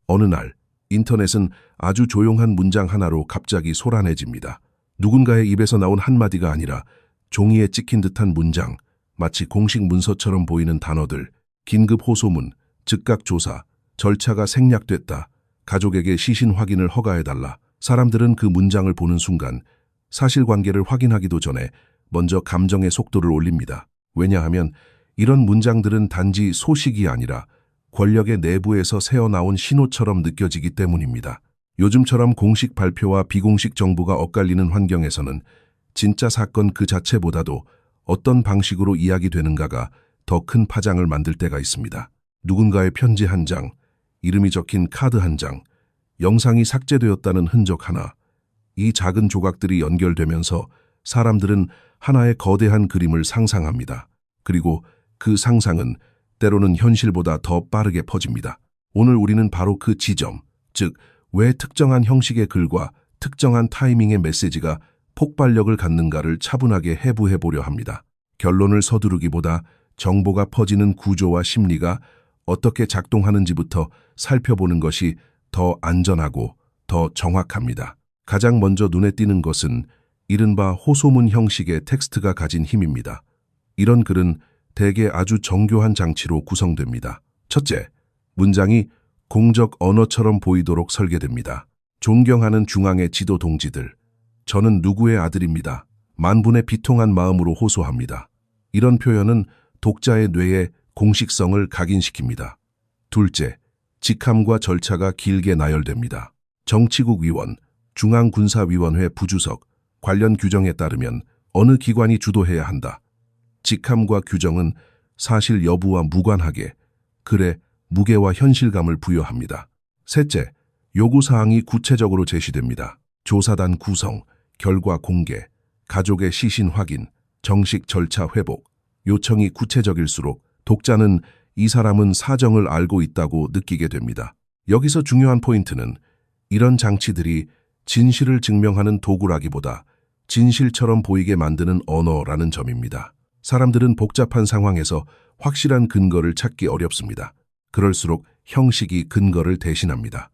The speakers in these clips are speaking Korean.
어느 날 인터넷은 아주 조용한 문장 하나로 갑자기 소란해집니다. 누군가의 입에서 나온 한마디가 아니라 종이에 찍힌 듯한 문장, 마치 공식 문서처럼 보이는 단어들, 긴급 호소문, 즉각 조사, 절차가 생략됐다, 가족에게 시신 확인을 허가해달라. 사람들은 그 문장을 보는 순간 사실관계를 확인하기도 전에 먼저 감정의 속도를 올립니다. 왜냐하면 이런 문장들은 단지 소식이 아니라 권력의 내부에서 새어나온 신호처럼 느껴지기 때문입니다. 요즘처럼 공식 발표와 비공식 정보가 엇갈리는 환경에서는 진짜 사건 그 자체보다도 어떤 방식으로 이야기되는가가 더 큰 파장을 만들 때가 있습니다. 누군가의 편지 한 장, 이름이 적힌 카드 한 장, 영상이 삭제되었다는 흔적 하나, 이 작은 조각들이 연결되면서 사람들은 하나의 거대한 그림을 상상합니다. 그리고 그 상상은 때로는 현실보다 더 빠르게 퍼집니다. 오늘 우리는 바로 그 지점, 즉 왜 특정한 형식의 글과 특정한 타이밍의 메시지가 폭발력을 갖는가를 차분하게 해부해 보려 합니다. 결론을 서두르기보다 정보가 퍼지는 구조와 심리가 어떻게 작동하는지부터 살펴보는 것이 더 안전하고 더 정확합니다. 가장 먼저 눈에 띄는 것은 이른바 호소문 형식의 텍스트가 가진 힘입니다. 이런 글은 대개 아주 정교한 장치로 구성됩니다. 첫째, 문장이 공적 언어처럼 보이도록 설계됩니다. 존경하는 중앙의 지도 동지들, 저는 누구의 아들입니다. 만분의 비통한 마음으로 호소합니다. 이런 표현은 독자의 뇌에 공식성을 각인시킵니다. 둘째, 직함과 절차가 길게 나열됩니다. 정치국 위원, 중앙군사위원회 부주석, 관련 규정에 따르면 어느 기관이 주도해야 한다. 직함과 규정은 사실 여부와 무관하게 글에 무게와 현실감을 부여합니다. 셋째, 요구사항이 구체적으로 제시됩니다. 조사단 구성, 결과 공개, 가족의 시신 확인, 정식 절차 회복, 요청이 구체적일수록 독자는 이 사람은 사정을 알고 있다고 느끼게 됩니다. 여기서 중요한 포인트는 이런 장치들이 진실을 증명하는 도구라기보다 진실처럼 보이게 만드는 언어라는 점입니다. 사람들은 복잡한 상황에서 확실한 근거를 찾기 어렵습니다. 그럴수록 형식이 근거를 대신합니다.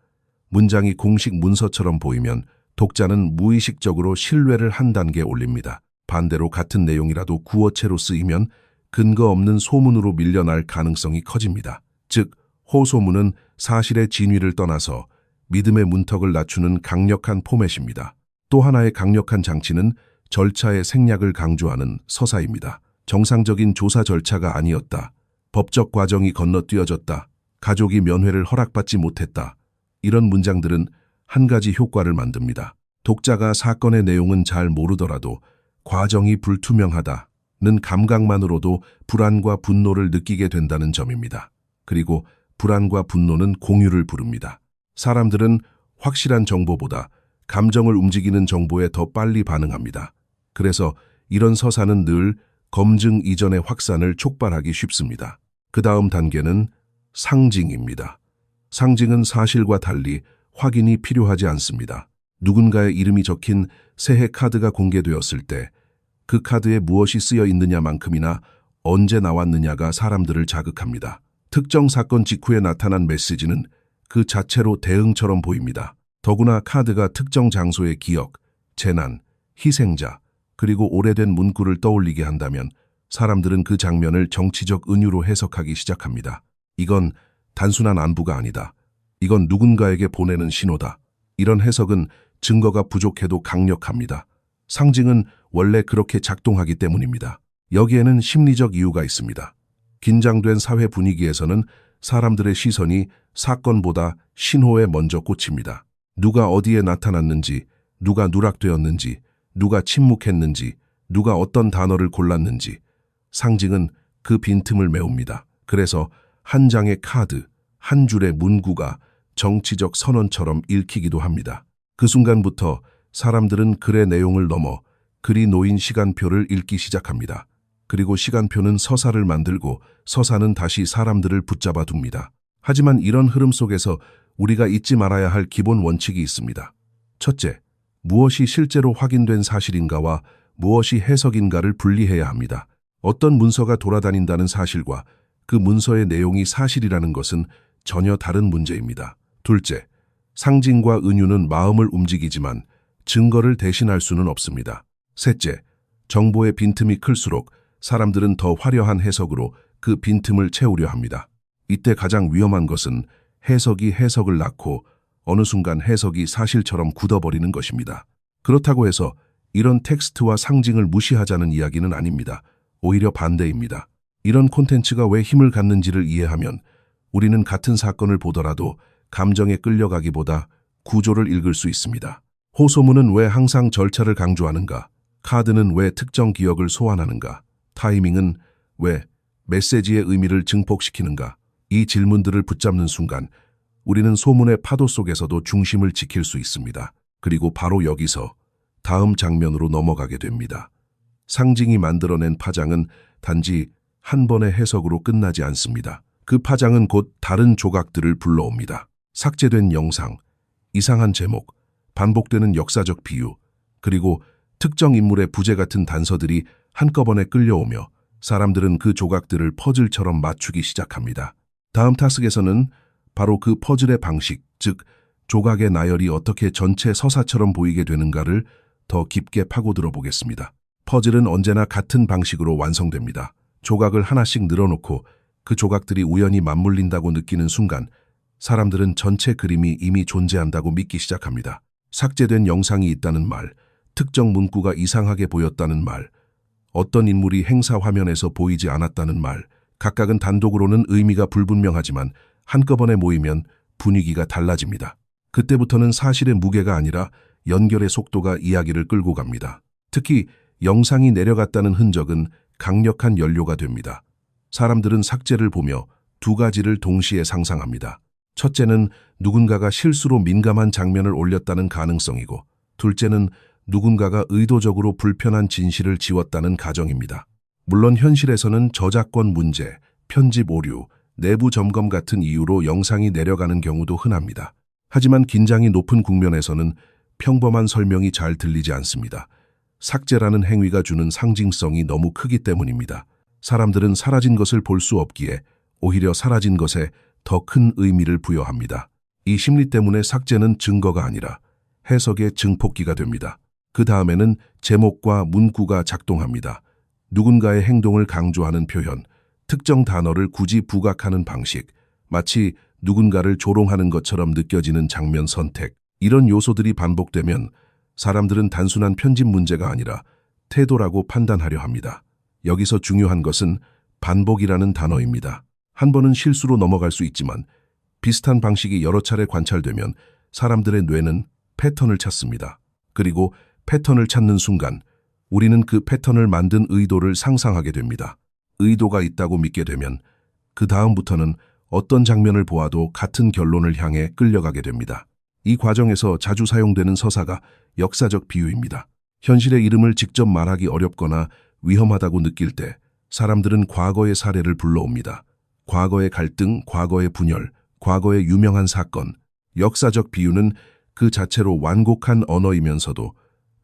문장이 공식 문서처럼 보이면 독자는 무의식적으로 신뢰를 한 단계 올립니다. 반대로 같은 내용이라도 구어체로 쓰이면 근거 없는 소문으로 밀려날 가능성이 커집니다. 즉, 호소문은 사실의 진위를 떠나서 믿음의 문턱을 낮추는 강력한 포맷입니다. 또 하나의 강력한 장치는 절차의 생략을 강조하는 서사입니다. 정상적인 조사 절차가 아니었다. 법적 과정이 건너뛰어졌다. 가족이 면회를 허락받지 못했다. 이런 문장들은 한 가지 효과를 만듭니다. 독자가 사건의 내용은 잘 모르더라도 과정이 불투명하다는 감각만으로도 불안과 분노를 느끼게 된다는 점입니다. 그리고 불안과 분노는 공유를 부릅니다. 사람들은 확실한 정보보다 감정을 움직이는 정보에 더 빨리 반응합니다. 그래서 이런 서사는 늘 검증 이전의 확산을 촉발하기 쉽습니다. 그 다음 단계는 상징입니다. 상징은 사실과 달리 확인이 필요하지 않습니다. 누군가의 이름이 적힌 새해 카드가 공개되었을 때 그 카드에 무엇이 쓰여 있느냐만큼이나 언제 나왔느냐가 사람들을 자극합니다. 특정 사건 직후에 나타난 메시지는 그 자체로 대응처럼 보입니다. 더구나 카드가 특정 장소의 기억, 재난, 희생자, 그리고 오래된 문구를 떠올리게 한다면 사람들은 그 장면을 정치적 은유로 해석하기 시작합니다. 이건 단순한 안부가 아니다. 이건 누군가에게 보내는 신호다. 이런 해석은 증거가 부족해도 강력합니다. 상징은 원래 그렇게 작동하기 때문입니다. 여기에는 심리적 이유가 있습니다. 긴장된 사회 분위기에서는 사람들의 시선이 사건보다 신호에 먼저 꽂힙니다. 누가 어디에 나타났는지, 누가 누락되었는지, 누가 침묵했는지, 누가 어떤 단어를 골랐는지, 상징은 그 빈틈을 메웁니다. 그래서 한 장의 카드, 한 줄의 문구가 정치적 선언처럼 읽히기도 합니다. 그 순간부터 사람들은 글의 내용을 넘어 글이 놓인 시간표를 읽기 시작합니다. 그리고 시간표는 서사를 만들고 서사는 다시 사람들을 붙잡아 둡니다. 하지만 이런 흐름 속에서 우리가 잊지 말아야 할 기본 원칙이 있습니다. 첫째, 무엇이 실제로 확인된 사실인가와 무엇이 해석인가를 분리해야 합니다. 어떤 문서가 돌아다닌다는 사실과 그 문서의 내용이 사실이라는 것은 전혀 다른 문제입니다. 둘째, 상징과 은유는 마음을 움직이지만 증거를 대신할 수는 없습니다. 셋째, 정보의 빈틈이 클수록 사람들은 더 화려한 해석으로 그 빈틈을 채우려 합니다. 이때 가장 위험한 것은 해석이 해석을 낳고 어느 순간 해석이 사실처럼 굳어버리는 것입니다. 그렇다고 해서 이런 텍스트와 상징을 무시하자는 이야기는 아닙니다. 오히려 반대입니다. 이런 콘텐츠가 왜 힘을 갖는지를 이해하면 우리는 같은 사건을 보더라도 감정에 끌려가기보다 구조를 읽을 수 있습니다. 호소문은 왜 항상 절차를 강조하는가? 카드는 왜 특정 기억을 소환하는가? 타이밍은 왜 메시지의 의미를 증폭시키는가? 이 질문들을 붙잡는 순간 우리는 소문의 파도 속에서도 중심을 지킬 수 있습니다. 그리고 바로 여기서 다음 장면으로 넘어가게 됩니다. 상징이 만들어낸 파장은 단지 한 번의 해석으로 끝나지 않습니다. 그 파장은 곧 다른 조각들을 불러옵니다. 삭제된 영상, 이상한 제목, 반복되는 역사적 비유, 그리고 특정 인물의 부재 같은 단서들이 한꺼번에 끌려오며 사람들은 그 조각들을 퍼즐처럼 맞추기 시작합니다. 다음 타석에서는 바로 그 퍼즐의 방식, 즉 조각의 나열이 어떻게 전체 서사처럼 보이게 되는가를 더 깊게 파고들어 보겠습니다. 퍼즐은 언제나 같은 방식으로 완성됩니다. 조각을 하나씩 늘어놓고 그 조각들이 우연히 맞물린다고 느끼는 순간 사람들은 전체 그림이 이미 존재한다고 믿기 시작합니다. 삭제된 영상이 있다는 말, 특정 문구가 이상하게 보였다는 말, 어떤 인물이 행사 화면에서 보이지 않았다는 말, 각각은 단독으로는 의미가 불분명하지만 한꺼번에 모이면 분위기가 달라집니다. 그때부터는 사실의 무게가 아니라 연결의 속도가 이야기를 끌고 갑니다. 특히 영상이 내려갔다는 흔적은 강력한 연료가 됩니다. 사람들은 삭제를 보며 두 가지를 동시에 상상합니다. 첫째는 누군가가 실수로 민감한 장면을 올렸다는 가능성이고, 둘째는 누군가가 의도적으로 불편한 진실을 지웠다는 가정입니다. 물론 현실에서는 저작권 문제, 편집 오류, 내부 점검 같은 이유로 영상이 내려가는 경우도 흔합니다. 하지만 긴장이 높은 국면에서는 평범한 설명이 잘 들리지 않습니다. 삭제라는 행위가 주는 상징성이 너무 크기 때문입니다. 사람들은 사라진 것을 볼 수 없기에 오히려 사라진 것에 더 큰 의미를 부여합니다. 이 심리 때문에 삭제는 증거가 아니라 해석의 증폭기가 됩니다. 그 다음에는 제목과 문구가 작동합니다. 누군가의 행동을 강조하는 표현, 특정 단어를 굳이 부각하는 방식, 마치 누군가를 조롱하는 것처럼 느껴지는 장면 선택, 이런 요소들이 반복되면 사람들은 단순한 편집 문제가 아니라 태도라고 판단하려 합니다. 여기서 중요한 것은 반복이라는 단어입니다. 한 번은 실수로 넘어갈 수 있지만 비슷한 방식이 여러 차례 관찰되면 사람들의 뇌는 패턴을 찾습니다. 그리고 패턴을 찾는 순간 우리는 그 패턴을 만든 의도를 상상하게 됩니다. 의도가 있다고 믿게 되면 그 다음부터는 어떤 장면을 보아도 같은 결론을 향해 끌려가게 됩니다. 이 과정에서 자주 사용되는 서사가 역사적 비유입니다. 현실의 이름을 직접 말하기 어렵거나 위험하다고 느낄 때 사람들은 과거의 사례를 불러옵니다. 과거의 갈등, 과거의 분열, 과거의 유명한 사건. 역사적 비유는 그 자체로 완곡한 언어이면서도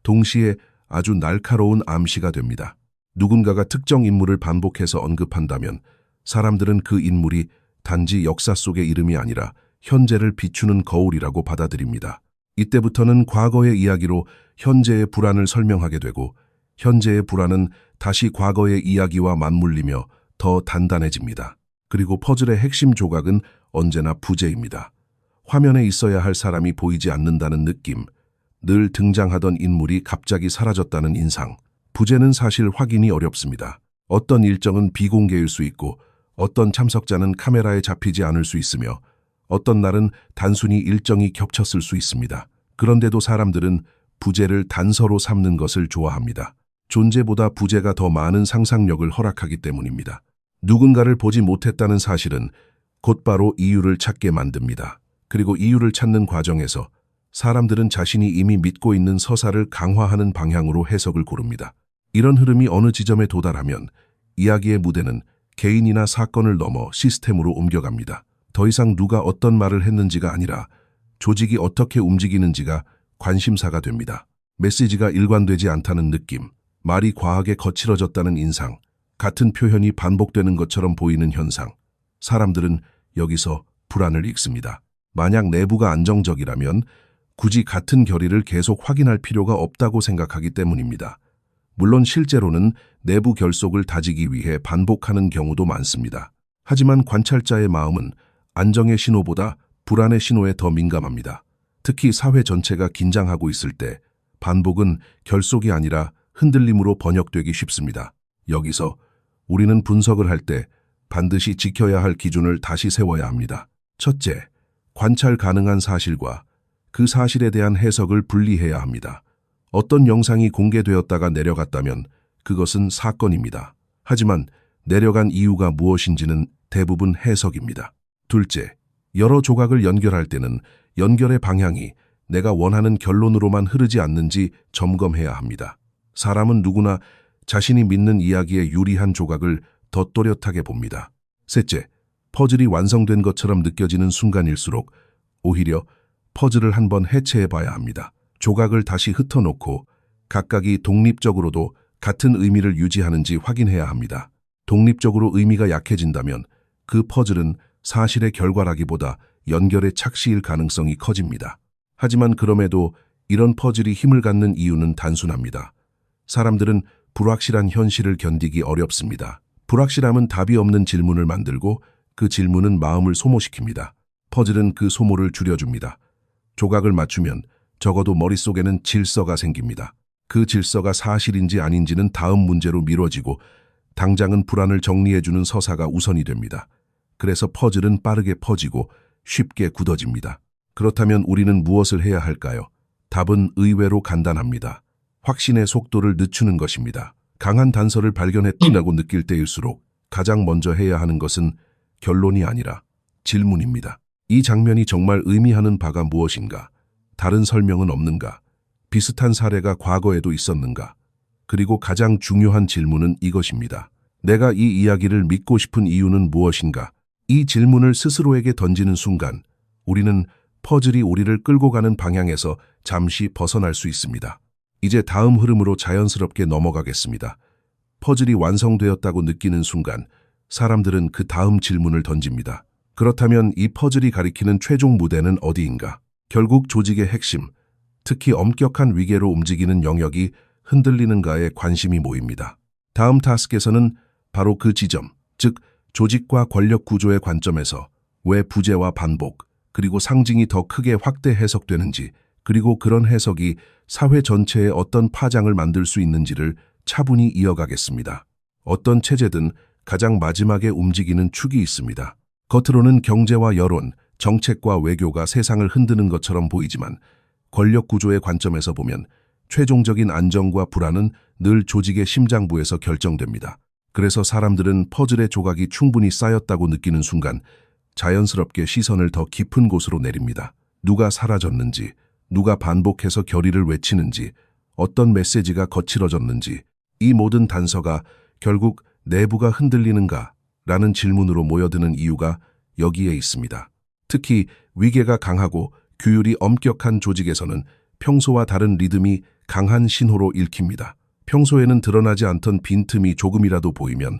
동시에 아주 날카로운 암시가 됩니다. 누군가가 특정 인물을 반복해서 언급한다면 사람들은 그 인물이 단지 역사 속의 이름이 아니라 현재를 비추는 거울이라고 받아들입니다. 이때부터는 과거의 이야기로 현재의 불안을 설명하게 되고 현재의 불안은 다시 과거의 이야기와 맞물리며 더 단단해집니다. 그리고 퍼즐의 핵심 조각은 언제나 부재입니다. 화면에 있어야 할 사람이 보이지 않는다는 느낌, 늘 등장하던 인물이 갑자기 사라졌다는 인상. 부재는 사실 확인이 어렵습니다. 어떤 일정은 비공개일 수 있고 어떤 참석자는 카메라에 잡히지 않을 수 있으며 어떤 날은 단순히 일정이 겹쳤을 수 있습니다. 그런데도 사람들은 부재를 단서로 삼는 것을 좋아합니다. 존재보다 부재가 더 많은 상상력을 허락하기 때문입니다. 누군가를 보지 못했다는 사실은 곧바로 이유를 찾게 만듭니다. 그리고 이유를 찾는 과정에서 사람들은 자신이 이미 믿고 있는 서사를 강화하는 방향으로 해석을 고릅니다. 이런 흐름이 어느 지점에 도달하면 이야기의 무대는 개인이나 사건을 넘어 시스템으로 옮겨갑니다. 더 이상 누가 어떤 말을 했는지가 아니라 조직이 어떻게 움직이는지가 관심사가 됩니다. 메시지가 일관되지 않다는 느낌, 말이 과하게 거칠어졌다는 인상, 같은 표현이 반복되는 것처럼 보이는 현상. 사람들은 여기서 불안을 읽습니다. 만약 내부가 안정적이라면 굳이 같은 결의를 계속 확인할 필요가 없다고 생각하기 때문입니다. 물론 실제로는 내부 결속을 다지기 위해 반복하는 경우도 많습니다. 하지만 관찰자의 마음은 안정의 신호보다 불안의 신호에 더 민감합니다. 특히 사회 전체가 긴장하고 있을 때 반복은 결속이 아니라 흔들림으로 번역되기 쉽습니다. 여기서 우리는 분석을 할 때 반드시 지켜야 할 기준을 다시 세워야 합니다. 첫째, 관찰 가능한 사실과 그 사실에 대한 해석을 분리해야 합니다. 어떤 영상이 공개되었다가 내려갔다면 그것은 사건입니다. 하지만 내려간 이유가 무엇인지는 대부분 해석입니다. 둘째, 여러 조각을 연결할 때는 연결의 방향이 내가 원하는 결론으로만 흐르지 않는지 점검해야 합니다. 사람은 누구나 자신이 믿는 이야기에 유리한 조각을 더 또렷하게 봅니다. 셋째, 퍼즐이 완성된 것처럼 느껴지는 순간일수록 오히려 퍼즐을 한번 해체해 봐야 합니다. 조각을 다시 흩어놓고 각각이 독립적으로도 같은 의미를 유지하는지 확인해야 합니다. 독립적으로 의미가 약해진다면 그 퍼즐은 사실의 결과라기보다 연결의 착시일 가능성이 커집니다. 하지만 그럼에도 이런 퍼즐이 힘을 갖는 이유는 단순합니다. 사람들은 불확실한 현실을 견디기 어렵습니다. 불확실함은 답이 없는 질문을 만들고 그 질문은 마음을 소모시킵니다. 퍼즐은 그 소모를 줄여줍니다. 조각을 맞추면 적어도 머릿속에는 질서가 생깁니다. 그 질서가 사실인지 아닌지는 다음 문제로 미뤄지고 당장은 불안을 정리해주는 서사가 우선이 됩니다. 그래서 퍼즐은 빠르게 퍼지고 쉽게 굳어집니다. 그렇다면 우리는 무엇을 해야 할까요? 답은 의외로 간단합니다. 확신의 속도를 늦추는 것입니다. 강한 단서를 발견했다고 느낄 때일수록 가장 먼저 해야 하는 것은 결론이 아니라 질문입니다. 이 장면이 정말 의미하는 바가 무엇인가? 다른 설명은 없는가? 비슷한 사례가 과거에도 있었는가? 그리고 가장 중요한 질문은 이것입니다. 내가 이 이야기를 믿고 싶은 이유는 무엇인가? 이 질문을 스스로에게 던지는 순간 우리는 퍼즐이 우리를 끌고 가는 방향에서 잠시 벗어날 수 있습니다. 이제 다음 흐름으로 자연스럽게 넘어가겠습니다. 퍼즐이 완성되었다고 느끼는 순간 사람들은 그 다음 질문을 던집니다. 그렇다면 이 퍼즐이 가리키는 최종 무대는 어디인가? 결국 조직의 핵심, 특히 엄격한 위계로 움직이는 영역이 흔들리는가에 관심이 모입니다. 다음 타스크에서는 바로 그 지점, 즉 조직과 권력 구조의 관점에서 왜 부재와 반복, 그리고 상징이 더 크게 확대 해석되는지, 그리고 그런 해석이 사회 전체에 어떤 파장을 만들 수 있는지를 차분히 이어가겠습니다. 어떤 체제든 가장 마지막에 움직이는 축이 있습니다. 겉으로는 경제와 여론, 정책과 외교가 세상을 흔드는 것처럼 보이지만 권력 구조의 관점에서 보면 최종적인 안정과 불안은 늘 조직의 심장부에서 결정됩니다. 그래서 사람들은 퍼즐의 조각이 충분히 쌓였다고 느끼는 순간 자연스럽게 시선을 더 깊은 곳으로 내립니다. 누가 사라졌는지, 누가 반복해서 결의를 외치는지, 어떤 메시지가 거칠어졌는지, 이 모든 단서가 결국 내부가 흔들리는가? 라는 질문으로 모여드는 이유가 여기에 있습니다. 특히 위계가 강하고 규율이 엄격한 조직에서는 평소와 다른 리듬이 강한 신호로 읽힙니다. 평소에는 드러나지 않던 빈틈이 조금이라도 보이면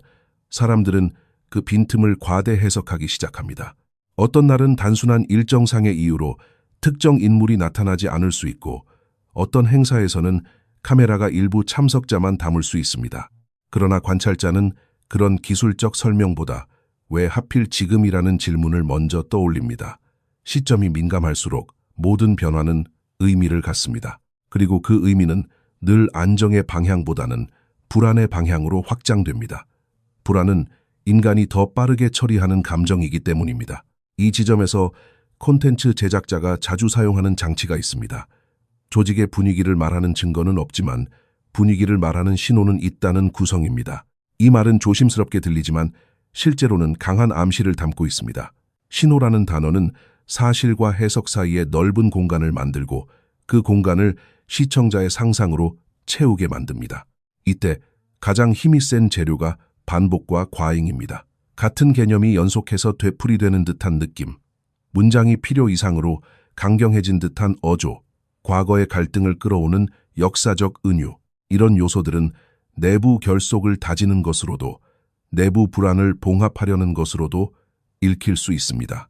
사람들은 그 빈틈을 과대 해석하기 시작합니다. 어떤 날은 단순한 일정상의 이유로 특정 인물이 나타나지 않을 수 있고 어떤 행사에서는 카메라가 일부 참석자만 담을 수 있습니다. 그러나 관찰자는 그런 기술적 설명보다 왜 하필 지금이라는 질문을 먼저 떠올립니다. 시점이 민감할수록 모든 변화는 의미를 갖습니다. 그리고 그 의미는 늘 안정의 방향보다는 불안의 방향으로 확장됩니다. 불안은 인간이 더 빠르게 처리하는 감정이기 때문입니다. 이 지점에서 콘텐츠 제작자가 자주 사용하는 장치가 있습니다. 조직의 분위기를 말하는 증거는 없지만 분위기를 말하는 신호는 있다는 구성입니다. 이 말은 조심스럽게 들리지만 실제로는 강한 암시를 담고 있습니다. 신호라는 단어는 사실과 해석 사이에 넓은 공간을 만들고 그 공간을 시청자의 상상으로 채우게 만듭니다. 이때 가장 힘이 센 재료가 반복과 과잉입니다. 같은 개념이 연속해서 되풀이되는 듯한 느낌, 문장이 필요 이상으로 강경해진 듯한 어조, 과거의 갈등을 끌어오는 역사적 은유, 이런 요소들은 내부 결속을 다지는 것으로도 내부 불안을 봉합하려는 것으로도 읽힐 수 있습니다.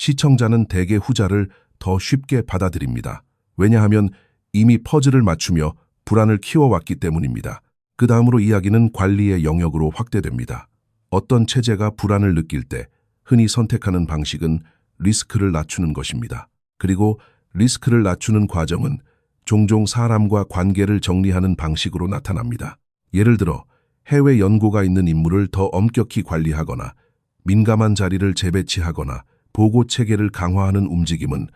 시청자는 대개 후자를 더 쉽게 받아들입니다. 왜냐하면 이미 퍼즐을 맞추며 불안을 키워왔기 때문입니다. 그 다음으로 이야기는 관리의 영역으로 확대됩니다. 어떤 체제가 불안을 느낄 때 흔히 선택하는 방식은 리스크를 낮추는 것입니다. 그리고 리스크를 낮추는 과정은 종종 사람과 관계를 정리하는 방식으로 나타납니다. 예를 들어 해외 연고가 있는 인물을 더 엄격히 관리하거나 민감한 자리를 재배치하거나 보고 체계를 강화하는 움직임은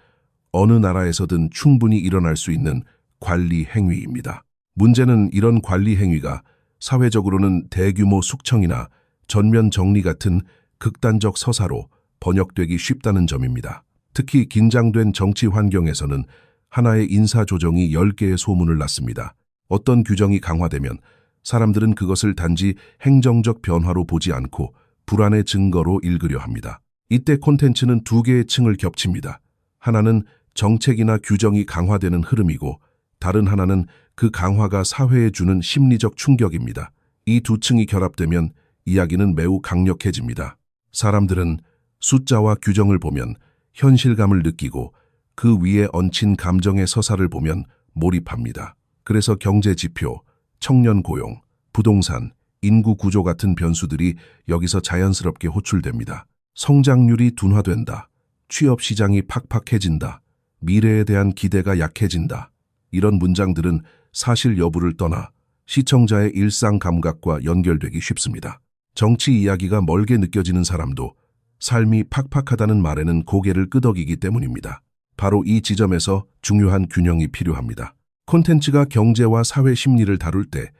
어느 나라에서든 충분히 일어날 수 있는 관리 행위입니다. 문제는 이런 관리 행위가 사회적으로는 대규모 숙청이나 전면 정리 같은 극단적 서사로 번역되기 쉽다는 점입니다. 특히 긴장된 정치 환경에서는 하나의 인사 조정이 10개의 소문을 낳습니다. 어떤 규정이 강화되면 사람들은 그것을 단지 행정적 변화로 보지 않고 불안의 증거로 읽으려 합니다. 이때 콘텐츠는 두 개의 층을 겹칩니다. 하나는 정책이나 규정이 강화되는 흐름이고 다른 하나는 그 강화가 사회에 주는 심리적 충격입니다. 이 두 층이 결합되면 이야기는 매우 강력해집니다. 사람들은 숫자와 규정을 보면 현실감을 느끼고 그 위에 얹힌 감정의 서사를 보면 몰입합니다. 그래서 경제 지표, 청년 고용, 부동산, 인구 구조 같은 변수들이 여기서 자연스럽게 호출됩니다. 성장률이 둔화된다. 취업 시장이 팍팍해진다. 미래에 대한 기대가 약해진다. 이런 문장들은 사실 여부를 떠나 시청자의 일상 감각과 연결되기 쉽습니다. 정치 이야기가 멀게 느껴지는 사람도 삶이 팍팍하다는 말에는 고개를 끄덕이기 때문입니다. 바로 이 지점에서 중요한 균형이 필요합니다. 콘텐츠가 경제와 사회 심리를 다룰 때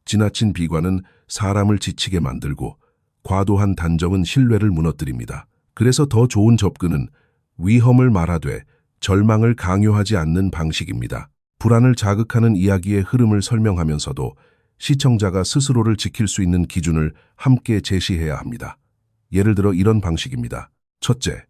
지나친 비관은 사람을 지치게 만들고 과도한 단정은 신뢰를 무너뜨립니다. 그래서 더 좋은 접근은 위험을 말하되 절망을 강요하지 않는 방식입니다. 불안을 자극하는 이야기의 흐름을 설명하면서도 시청자가 스스로를 지킬 수 있는 기준을 함께 제시해야 합니다. 예를 들어 이런 방식입니다. 첫째,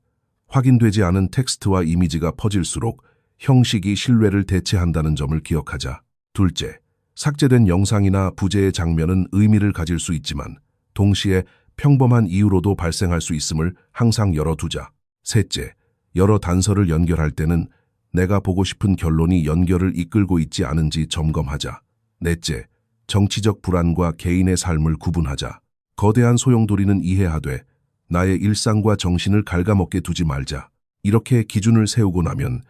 확인되지 않은 텍스트와 이미지가 퍼질수록 형식이 신뢰를 대체한다는 점을 기억하자. 둘째, 삭제된 영상이나 부재의 장면은 의미를 가질 수 있지만 동시에 평범한 이유로도 발생할 수 있음을 항상 열어두자. 셋째, 여러 단서를 연결할 때는 내가 보고 싶은 결론이 연결을 이끌고 있지 않은지 점검하자. 넷째, 정치적 불안과 개인의 삶을 구분하자. 거대한 소용돌이는 이해하되 나의 일상과 정신을 갉아먹게 두지 말자. 이렇게 기준을 세우고 나면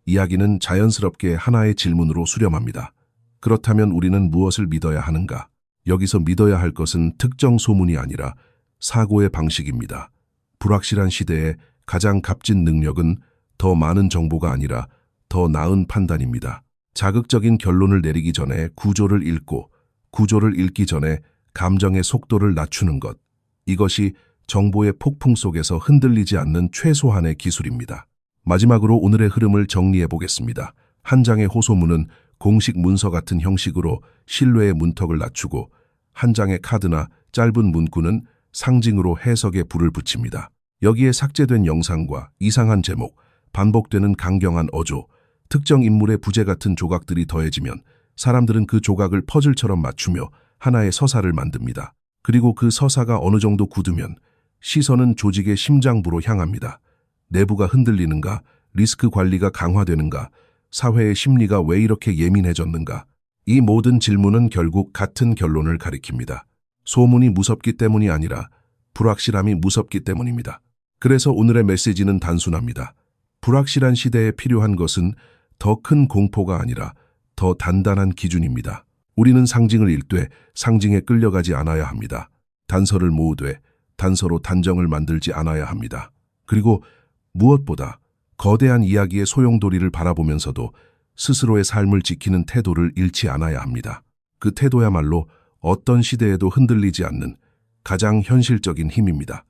이야기는 자연스럽게 하나의 질문으로 수렴합니다. 그렇다면 우리는 무엇을 믿어야 하는가? 여기서 믿어야 할 것은 특정 소문이 아니라 사고의 방식입니다. 불확실한 시대에 가장 값진 능력은 더 많은 정보가 아니라 더 나은 판단입니다. 자극적인 결론을 내리기 전에 구조를 읽고 구조를 읽기 전에 감정의 속도를 낮추는 것. 이것이 정보의 폭풍 속에서 흔들리지 않는 최소한의 기술입니다. 마지막으로 오늘의 흐름을 정리해 보겠습니다. 한 장의 호소문은 공식 문서 같은 형식으로 신뢰의 문턱을 낮추고 한 장의 카드나 짧은 문구는 상징으로 해석에 불을 붙입니다. 여기에 삭제된 영상과 이상한 제목, 반복되는 강경한 어조, 특정 인물의 부재 같은 조각들이 더해지면 사람들은 그 조각을 퍼즐처럼 맞추며 하나의 서사를 만듭니다. 그리고 그 서사가 어느 정도 굳으면 시선은 조직의 심장부로 향합니다. 내부가 흔들리는가, 리스크 관리가 강화되는가, 사회의 심리가 왜 이렇게 예민해졌는가. 이 모든 질문은 결국 같은 결론을 가리킵니다. 소문이 무섭기 때문이 아니라 불확실함이 무섭기 때문입니다. 그래서 오늘의 메시지는 단순합니다. 불확실한 시대에 필요한 것은 더 큰 공포가 아니라 더 단단한 기준입니다. 우리는 상징을 읽되 상징에 끌려가지 않아야 합니다. 단서를 모으되 단서로 단정을 만들지 않아야 합니다. 그리고 무엇보다 거대한 이야기의 소용돌이를 바라보면서도 스스로의 삶을 지키는 태도를 잃지 않아야 합니다. 그 태도야말로 어떤 시대에도 흔들리지 않는 가장 현실적인 힘입니다.